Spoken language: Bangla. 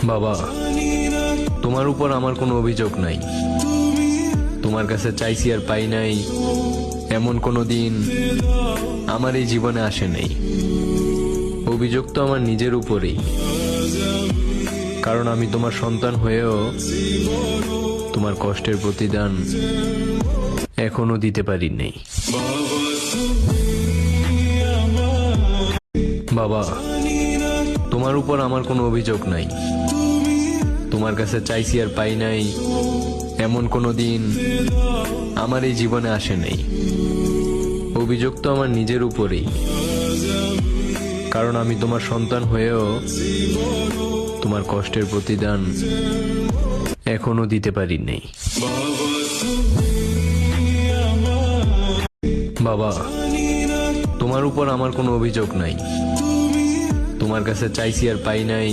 বাবা, তোমার উপর আমার কোনো অভিযোগ নাই। তোমার কাছে চাইছি আর পাই নাই, এমন কোনো দিন আমার এই জীবনে আসে নাই। অভিযোগ তো আমার নিজের উপরেই, কারণ আমি তোমার সন্তান হয়েও তোমার কষ্টের প্রতিদান এখনো দিতে পারি নাই। বাবা, তোমার উপর আমার কোনো অভিযোগ নাই। তোমার কাছে চাইছি আর পাই নাই, এমন কোনো দিন আমার এই জীবনে আসে নাই। অভিযোগ তো আমার নিজের উপরেই, কারণ আমি তোমার সন্তান হয়েও তোমার কষ্টের প্রতিদান এখনো দিতে পারি নাই। বাবা, তোমার উপর আমার কোনো অভিযোগ নাই। তোমার কাছে চাইছি আর পাই নাই,